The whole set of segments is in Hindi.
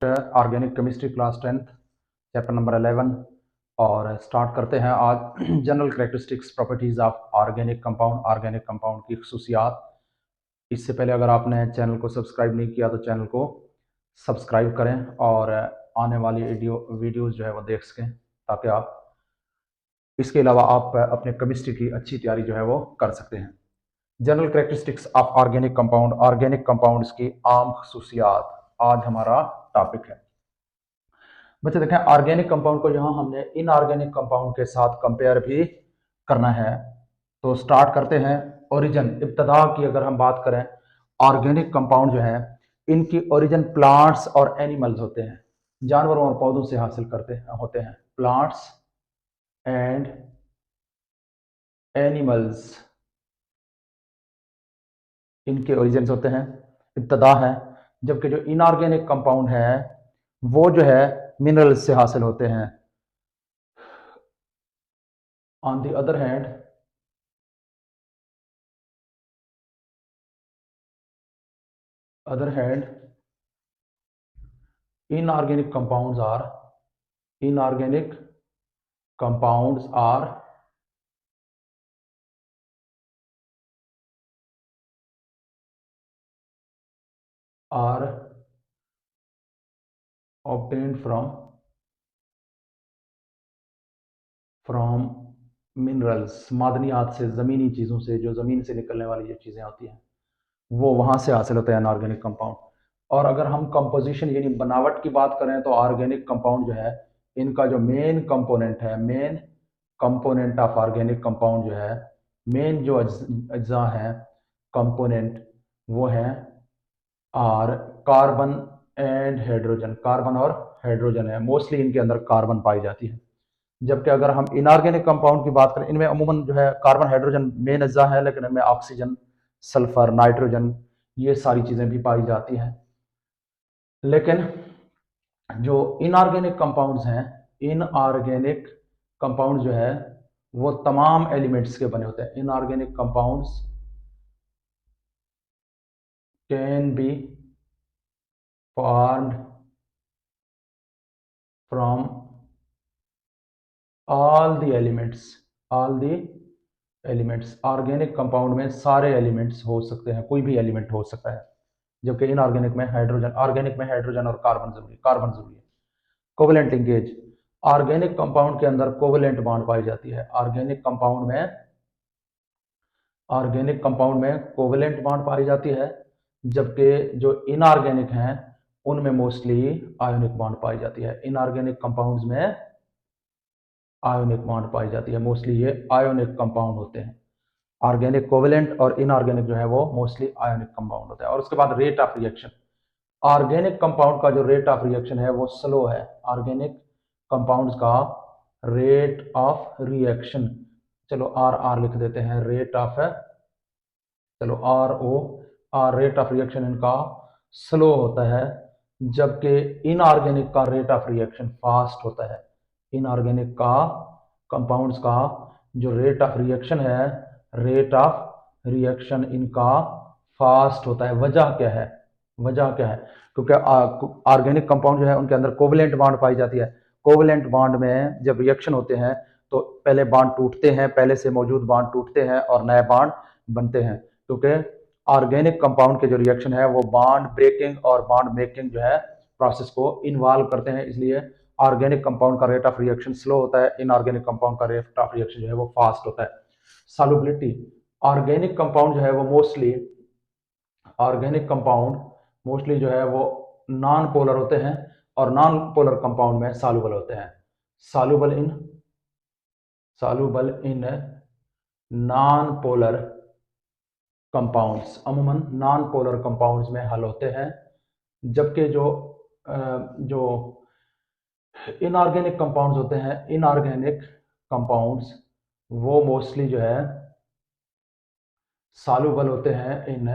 Organic chemistry class 10th chapter number 11 और स्टार्ट करते हैं आज general characteristics properties of organic compound की खसूसियात। इससे पहले अगर आपने चैनल को सब्सक्राइब नहीं किया तो चैनल को सब्सक्राइब करें और आने वाली वीडियोज़ जो है वो देख सकें, ताकि आप इसके अलावा आप अपने केमिस्ट्री की अच्छी तैयारी जो है वो कर सकते हैं। General characteristics of organic compounds की आम खसूसियात आज हमारा टॉपिक है। बच्चे देखें, ऑर्गेनिक कंपाउंड को यहाँ हमने इनऑर्गेनिक कंपाउंड के साथ कंपेयर भी करना है। तो स्टार्ट करते हैं। ओरिजिन, इब्तदा की अगर हम बात करें, ऑर्गेनिक कंपाउंड जो है इनकी ओरिजिन प्लांट्स और एनिमल्स होते हैं, जानवरों और पौधों से हासिल होते हैं। प्लांट्स एंड एनिमल्स इनके ओरिजिन होते हैं, इब्तदा है। जबकि जो इनऑर्गेनिक कंपाउंड है वो जो है मिनरल्स से हासिल होते हैं। On the other hand inorganic compounds are obtained from minerals, मादनियात से, ज़मीनी चीज़ों से, जो ज़मीन से निकलने वाली जो चीज़ें होती हैं वो वहाँ से हासिल होते हैं अनऑर्गेनिक कंपाउंड। और अगर हम कंपोजिशन यानी बनावट की बात करें तो ऑर्गेनिक कंपाउंड जो है इनका जो main component of organic compound जो है, मेन जो अज्जा हैं कंपोनेंट, वो हैं और कार्बन एंड हाइड्रोजन। कार्बन और हाइड्रोजन है, मोस्टली इनके अंदर कार्बन पाई जाती है। जबकि अगर हम इनऑर्गेनिक कंपाउंड की बात करें, इनमें अमूमन जो है कार्बन हाइड्रोजन मेन अज्जा है, लेकिन इनमें ऑक्सीजन, सल्फर, नाइट्रोजन, ये सारी चीज़ें भी पाई जाती हैं। लेकिन जो इनऑर्गेनिक कंपाउंड्स हैं, इनऑर्गेनिक कंपाउंड जो है वो तमाम एलिमेंट्स के बने होते हैं। Inorganic compounds can be formed from all the elements. Organic compound में सारे एलिमेंट्स हो सकते हैं, कोई भी एलिमेंट हो सकता है। जबकि इनऑर्गेनिक में ऑर्गेनिक में हाइड्रोजन और कार्बन जरूरी है। कोवेलेंट लिंकेज, ऑर्गेनिक कंपाउंड के अंदर कोवेलेंट बॉन्ड पाई जाती है। ऑर्गेनिक कंपाउंड में कोवेलेंट बॉन्ड पाई जाती है, जबकि जो इनऑर्गेनिक हैं उनमें मोस्टली आयोनिक बॉन्ड पाई जाती है। इनऑर्गेनिक कंपाउंड्स में आयोनिक बॉन्ड पाई जाती है, मोस्टली ये आयोनिक कंपाउंड होते हैं। ऑर्गेनिक कोवेलेंट और इनऑर्गेनिक जो है वो मोस्टली आयोनिक कंपाउंड होता है। और उसके बाद rate of reaction, organic compound का जो रेट ऑफ रिएक्शन है वो स्लो है। ऑर्गेनिक कंपाउंड्स का रेट ऑफ रिएक्शन, चलो आर लिख देते हैं, रेट ऑफ, चलो रेट ऑफ रिएक्शन इनका स्लो होता है, जबकि इनऑर्गेनिक का रेट ऑफ रिएक्शन फास्ट होता है। इनऑर्गेनिक का कंपाउंड्स का जो रेट ऑफ रिएक्शन है, रेट ऑफ रिएक्शन इनका फास्ट होता है। वजह क्या है? क्योंकि ऑर्गेनिक कंपाउंड जो है उनके अंदर कोवेलेंट बॉन्ड पाई जाती है। कोवेलेंट बॉन्ड में जब रिएक्शन होते हैं तो पहले बॉन्ड टूटते हैं, पहले से मौजूद बॉन्ड टूटते हैं और नए बॉन्ड बनते हैं। क्योंकि ऑर्गेनिक कंपाउंड के जो रिएक्शन है वो बॉन्ड ब्रेकिंग और बॉन्ड मेकिंग जो है प्रोसेस को इन्वॉल्व करते हैं, इसलिए ऑर्गेनिक कंपाउंड का रेट ऑफ रिएक्शन स्लो होता है, इनऑर्गेनिक कंपाउंड का रेट ऑफ रिएक्शन जो है वो फास्ट होता है। सॉल्युबिलिटी, ऑर्गेनिक कंपाउंड जो है वो मोस्टली जो है वो नॉन पोलर होते हैं, और नॉन पोलर कंपाउंड में सॉल्युबल होते हैं। Soluble in non polar compounds, अमूमन नॉन पोलर कंपाउंड्स में हल होते हैं। जबकि जो इनऑर्गेनिक कंपाउंड्स होते हैं, इनऑर्गेनिक कंपाउंड्स वो मोस्टली जो है सॉल्युबल होते हैं इन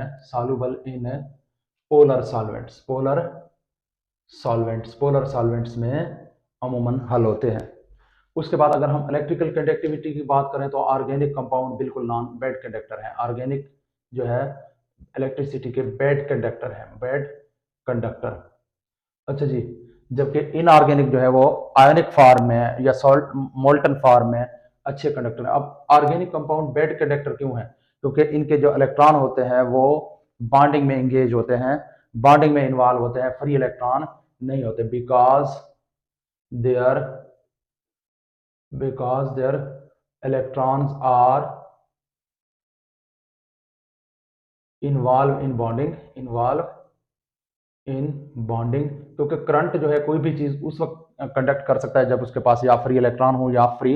पोलर सॉल्वेंट्स में अमूमन हल होते हैं। उसके बाद अगर हम इलेक्ट्रिकल कंडक्टिविटी की बात करें तो ऑर्गेनिक कंपाउंड बिल्कुल नॉन बेड कंडक्टर है। ऑर्गेनिक जो है इलेक्ट्रिसिटी के बेड कंडक्टर। अच्छा जी, जबकि इनऑर्गेनिक जो है वो आयनिक फॉर्म में या सॉल्ट मोल्टन फॉर्म में अच्छे कंडक्टर है। अब ऑर्गेनिक कंपाउंड बैड कंडक्टर क्यों है? क्योंकि इनके जो इलेक्ट्रॉन होते हैं वो बॉन्डिंग में एंगेज होते हैं, बॉन्डिंग में इन्वॉल्व होते हैं, फ्री इलेक्ट्रॉन नहीं होते, there because their electrons are involve in bonding. क्योंकि करंट जो है कोई भी चीज उस वक्त कंडक्ट कर सकता है जब उसके पास या फ्री इलेक्ट्रॉन हो या फ्री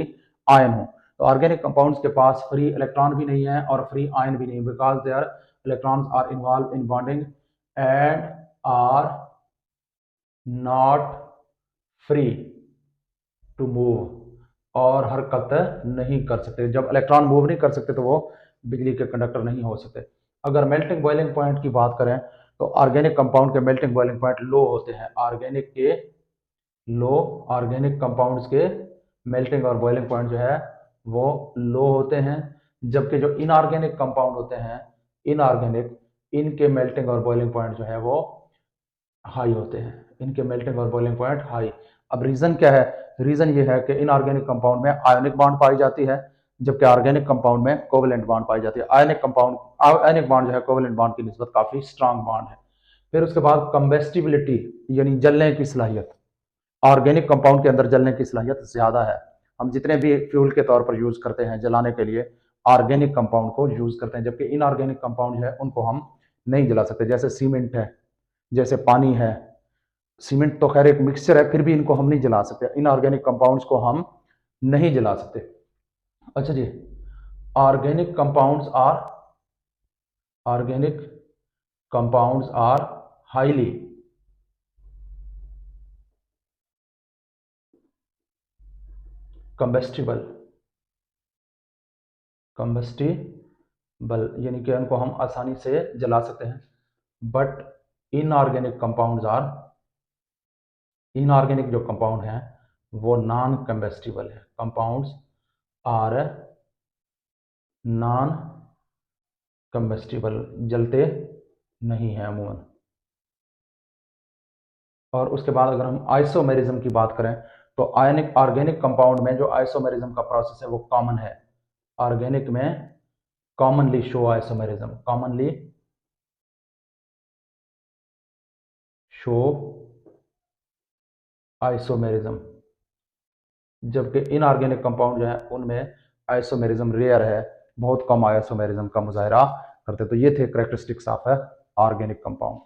आयन हो। तो ऑर्गेनिक कंपाउंड्स के पास फ्री इलेक्ट्रॉन भी नहीं है और फ्री आयन भी नहीं, because their electrons are involve in bonding and are not free to move, और हरकत नहीं कर सकते। जब इलेक्ट्रॉन मूव नहीं कर सकते तो वो बिजली के कंडक्टर नहीं हो सकते। अगर मेल्टिंग बॉइलिंग पॉइंट की बात करें तो ऑर्गेनिक कंपाउंड के मेल्टिंग बॉइलिंग पॉइंट लो होते हैं। ऑर्गेनिक कंपाउंड्स के मेल्टिंग और बॉइलिंग पॉइंट जो है वो लो होते हैं, जबकि जो इनऑर्गेनिक कंपाउंड होते हैं, इनऑर्गेनिक, इनके मेल्टिंग और बॉइलिंग पॉइंट जो है वो हाई होते हैं। इनके मेल्टिंग और बॉइलिंग पॉइंट हाई। अब रीजन क्या है? रीजन ये है कि इनऑर्गेनिक कंपाउंड में आयनिक बॉन्ड पाई जाती है, जबकि ऑर्गेनिक कंपाउंड में कोवेलेंट बॉन्ड पाई जाती है। आयनिक बॉन्ड जो है कोवेलेंट बॉन्ड की निस्बत काफी स्ट्रांग बॉन्ड है। फिर उसके बाद कंबेस्टिबिलिटी यानी जलने की सलाहियत। ऑर्गेनिक कंपाउंड के अंदर जलने की सलाहियत ज्यादा है। हम जितने भी फ्यूल के तौर पर यूज करते हैं जलाने के लिए ऑर्गेनिक कंपाउंड को यूज करते हैं, जबकि इनऑर्गेनिक कंपाउंड है उनको हम नहीं जला सकते। जैसे सीमेंट है, जैसे पानी है। सीमेंट तो खैर एक मिक्सचर है, फिर भी इनको हम नहीं जला सकते, इनऑर्गेनिक कंपाउंड्स को हम नहीं जला सकते। अच्छा जी, organic compounds are organic compounds are highly combustible यानी कि उनको हम आसानी से जला सकते हैं। But inorganic compounds are inorganic जो कंपाउंड है वो नॉन कंबेस्टिबल है। कंपाउंड्स आर नॉन कंबेस्टिबल, जलते नहीं है अमूमन। और उसके बाद अगर हम आइसोमेरिज्म की बात करें तो आयनिक ऑर्गेनिक कंपाउंड में जो आइसोमेरिज्म का प्रोसेस है वो कॉमन है। ऑर्गेनिक में कॉमनली शो आइसोमेरिज्म, जबकि इनऑर्गेनिक कंपाउंड जो है उनमें आइसोमेरिज्म रेयर है, बहुत कम आइसोमेरिज्म का मुजाहरा करते हैं। तो ये थे कैरेक्टरिस्टिक्स ऑफ ऑर्गेनिक कंपाउंड।